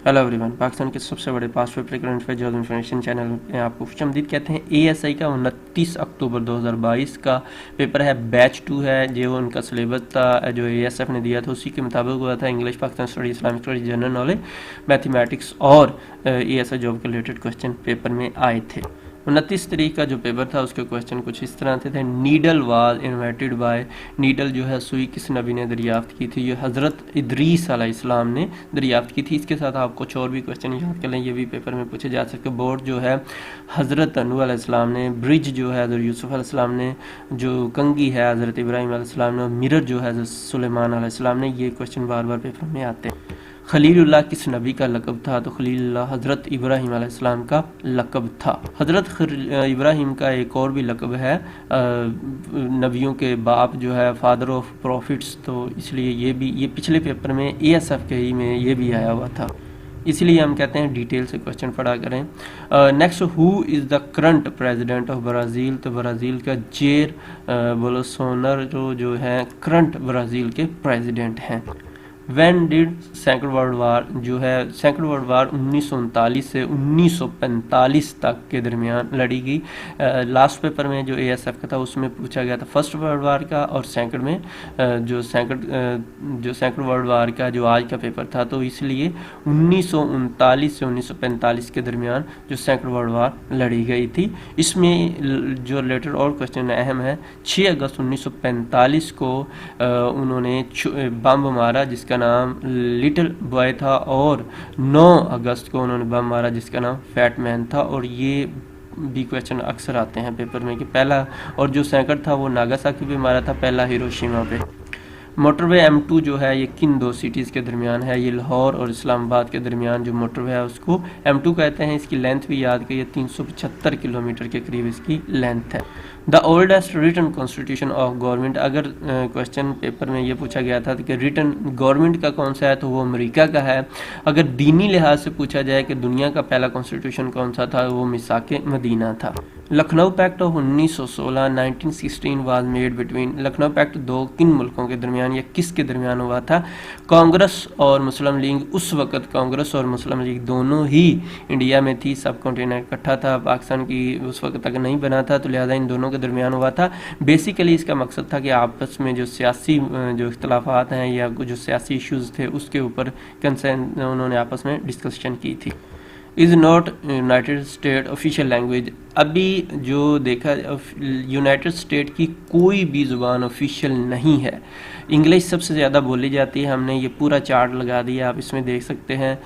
Hello everyone, Pakistan के सबसे बड़े past paper current affair job information channel में आपको खुशामदीद कहते हैं। एएसआई का 29 अक्टूबर 2022 का पेपर है, बैच 2 है। जो उनका सिलेबस था जो एएसएफ ने दिया था उसी के मुताबिक हुआ था। English, Pakistan study, Islamic study, general knowledge, mathematics और एएसआई जॉब के रिलेटेड क्वेश्चन पेपर में आए थे। 29 तारीख का जो पेपर था उसके क्वेश्चन कुछ इस तरह थे। Needle was invented by, needle जो है सुई किस नबी ने दरियाफ्त की थी? ये हज़रत इदरीस अलैहिस्सलाम ने दरियाफ्त की थी। इसके साथ आप कुछ और भी क्वेश्चन याद कर लें, ये भी पेपर में पूछे जा सकते। बोर्ड जो है हज़रत नूह अलैहिस्सलाम ने, ब्रिज जो है हज़रत यूसुफ अलैहिस्सलाम ने, जो कंगी है हज़रत इब्राहीम अलैहिस्सलाम ने, और मिरर जो है हज़रत सुलेमान अलैहिस्सलाम ने। ये क्वेश्चन बार बार पेपर में आते हैं। खलीलुल्लाह किस नबी का लक़ब था? तो खलीलुल्लाह हज़रत इब्राहीम अलैहिस्सलाम का लक़ब था। हज़रत इब्राहीम का एक और भी लक़ब है, नबियों के बाप जो है, फादर ऑफ प्रॉफिट्स, तो इसलिए ये पिछले पेपर में एएसएफ के ही में ये भी आया हुआ था। इसलिए हम कहते हैं डिटेल से क्वेश्चन पढ़ा करें। Next, who is the current president of Brazil? तो ब्राज़ील का जेर बोलोसोनारो जो है करंट ब्राज़ील के प्रेसिडेंट हैं। When did second world war जो है, सेकेंड वर्ल्ड वार 1939 से 1945 तक के दरमियान लड़ी गई। लास्ट पेपर में जो एएसएफ का था उसमें पूछा गया था फर्स्ट वर्ल्ड वार का, और सेकंड में जो सेकंड वर्ल्ड वार का जो आज का पेपर था, तो इसलिए 1939 से 1945 के दरमियान जो सेकंड वर्ल्ड वार लड़ी गई थी। इसमें जो रिलेटेड और क्वेश्चन अहम है, 6 अगस्त 1945 को उन्होंने बम मारा जिसका नाम लिटिल बॉय था, और 9 अगस्त को उन्होंने बम मारा जिसका नाम फैट मैन था। और ये भी क्वेश्चन अक्सर आते हैं पेपर में कि पहला, और जो सेकंड था वो नागासाकी पे मारा था, पहला हिरोशिमा पे। मोटरवे M2 जो है ये किन दो सिटीज़ के दरमियान है? ये लाहौर और इस्लामाबाद के दरमियान जो मोटरवे है उसको M2 कहते हैं। इसकी लेंथ भी याद करिए, 375 किलोमीटर के करीब इसकी लेंथ है। The oldest written constitution of government, अगर क्वेश्चन पेपर में ये पूछा गया था कि रिटन गवर्नमेंट का कौन सा है, तो वो अमेरिका का है। अगर दीनी लिहाज से पूछा जाए कि दुनिया का पहला कॉन्स्टिट्यूशन कौन सा था, वो मिसाक मदीना था। Lucknow pact of 1916 1916 was made between, Lucknow pact दो किन मुल्कों के दरमियान या किसके दरमियान हुआ था? कांग्रेस और मुस्लिम लीग। उस वक़्त कांग्रेस और मुस्लिम लीग दोनों ही इंडिया में थी, सब कॉन्टिनेंट इकट्ठा था, पाकिस्तान की उस वक्त तक नहीं बना था, तो लिहाजा इन दोनों के दरमियान हुआ था। बेसिकली इसका मकसद था कि आपस में जो सियासी जो इख्तलाफात हैं या जो सियासी इश्यूज़ थे उसके ऊपर कंसर्न उन्होंने आपस में डिस्कशन की थी। Is not United state official language, अभी जो देखा यूनाइटेड स्टेट की कोई भी ज़ुबान ऑफिशियल नहीं है। इंग्लिश सबसे ज़्यादा बोली जाती है, हमने ये पूरा चार्ट लगा दिया, आप इसमें देख सकते हैं।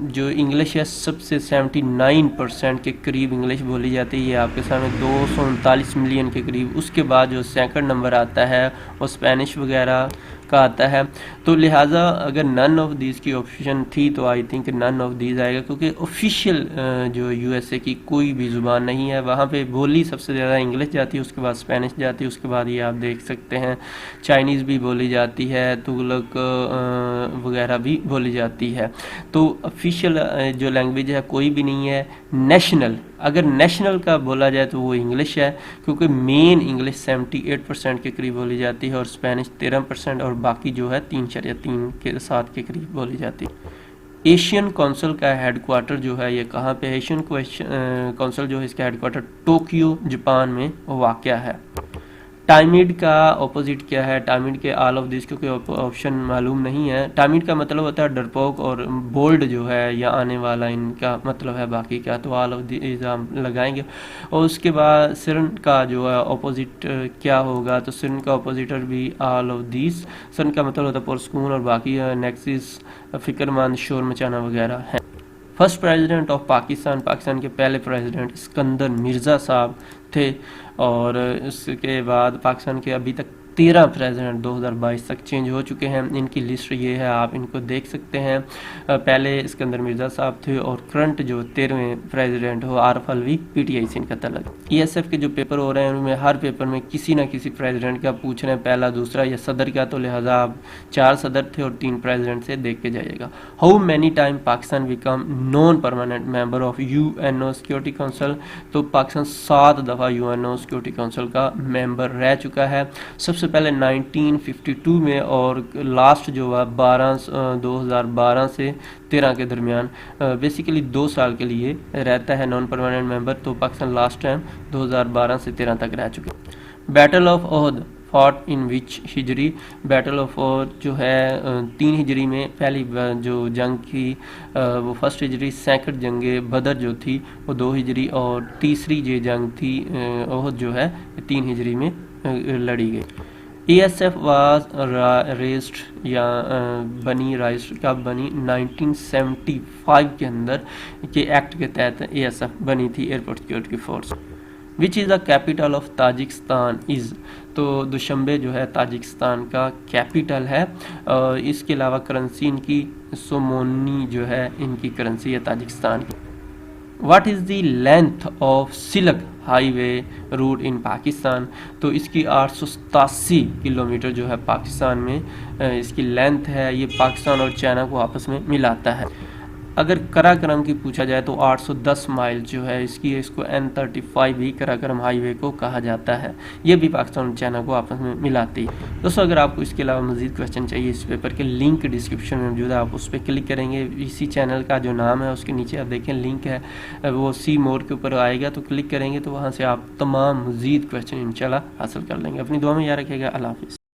जो इंग्लिश है सबसे 79% के करीब इंग्लिश बोली जाती है, ये आपके सामने 239 मिलियन के करीब। उसके बाद जो सेकंड नंबर आता है वो स्पेनिश वगैरह का आता है। तो लिहाजा अगर नन ऑफ दीज की ऑप्शन थी तो I think none of these आएगा, क्योंकि ऑफिशियल जो यूएसए की कोई भी ज़ुबान नहीं है। वहाँ पे बोली सबसे ज़्यादा इंग्लिश जाती है, उसके बाद स्पेनिश जाती है, उसके बाद ये आप देख सकते हैं चाइनीज़ भी बोली जाती है, तुगलक वगैरह भी बोली जाती है। तो ऑफिशियल जो लैंग्वेज है कोई भी नहीं है। नेशनल, अगर नेशनल का बोला जाए तो वो इंग्लिश है, क्योंकि मेन इंग्लिश 78% के करीब बोली जाती है, और स्पेनिश 13%, और बाकी जो है 3.3 के 7 के करीब बोली जाती है। एशियन काउंसिल का हेडक्वार्टर जो है ये कहाँ पे है? एशियन काउंसिल जो है इसका हेडक्वार्टर टोक्यो जापान में वाक़या है। टाइमिड का ऑपोजिट क्या है? टाइमिड के ऑल ऑफ दिस, क्योंकि ऑप्शन मालूम नहीं है। टाइमिड का मतलब होता है डरपोक, और बोल्ड जो है या आने वाला इनका मतलब है बाकी क्या, तो ऑल ऑफ दिस हम लगाएंगे। और उसके बाद सिरन का जो है ऑपोजिट क्या होगा? तो सिरन का ऑपोजिटर भी ऑल ऑफ दिस। सिरन का मतलब होता है पुरस्कून, और बाकी नेक्सिस फिक्रमंद, शोर मचाना वगैरह है। First president of Pakistan, Pakistan के पहले प्रेसिडेंट सिकंदर मिर्ज़ा साहब थे। और उसके बाद पाकिस्तान के अभी तक 13 प्रेसिडेंट 2022 तक चेंज हो चुके हैं। इनकी लिस्ट ये है, आप इनको देख सकते हैं। पहले सिकंदर मिर्ज़ा साहब थे, और करंट जो 13वें प्रेसिडेंट हो आरफ अलवी, पीटीआई से इनका तल्लुक। ईएसएफ के जो पेपर हो रहे हैं उनमें हर पेपर में किसी ना किसी प्रेसिडेंट का पूछ रहे हैं, पहला दूसरा या सदर का, तो लिहाजा आप 4 सदर थे और 3 प्रेसिडेंट से देख के जाइएगा। How many time Pakistan become non permanent member of UNO security council? तो पाकिस्तान 7 दफ़ा यूएनओ सिक्योरिटी काउंसिल का मेंबर रह चुका है। सबसे उससे पहले 1952 में, और लास्ट जो हुआ 2012 से 13 के दरमियान। बेसिकली 2 साल के लिए रहता है नॉन परमानेंट मेंबर। तो पाकिस्तान लास्ट टाइम 2012 से 13 तक रह चुके। Battle of Uhud fought in which Hijri. Battle of Uhud जो है 3 हिजरी में पहली जो जंग की वो 1 हिजरी, सेकंड जंग बदर जो थी वो 2 हिजरी, और तीसरी जो जंग थी ओहद जो है 3 हिजरी में लड़ी गई। ASF वाज रेस्ड या बनी राइज कब बनी? 1975 के अंदर के एक्ट के तहत ASF बनी थी, airport security force. Which is the capital of Tajikistan is. तो दुशंबे जो है ताजिकिस्तान का कैपिटल है। इसके अलावा करेंसी इनकी सोमोनी जो है इनकी करेंसी है ताजिकिस्तान की। What is the length of silk highway route in Pakistan. तो इसकी 887 किलोमीटर जो है पाकिस्तान में इसकी लेंथ है। ये पाकिस्तान और चाइना को आपस में मिलाता है। अगर कराक्रम की पूछा जाए तो 810 माइल जो है इसकी, इसको N35 भी कराक्रम हाईवे को कहा जाता है। ये भी पाकिस्तान और चाइना को आपस में मिलाती है। दोस्तों अगर आपको इसके अलावा मज़ीद क्वेश्चन चाहिए इस पेपर के, लिंक डिस्क्रिप्शन में मौजूद है, आप उस पर क्लिक करेंगे। इसी चैनल का जो नाम है उसके नीचे आप देखें लिंक है, वो सी मोर के ऊपर आएगा, तो क्लिक करेंगे तो वहाँ से आप तमाम मज़ीद क्वेश्चन इंशाल्लाह हासिल कर लेंगे। अपनी दुआ में याद रखिएगा। अल्लाह हाफिज़।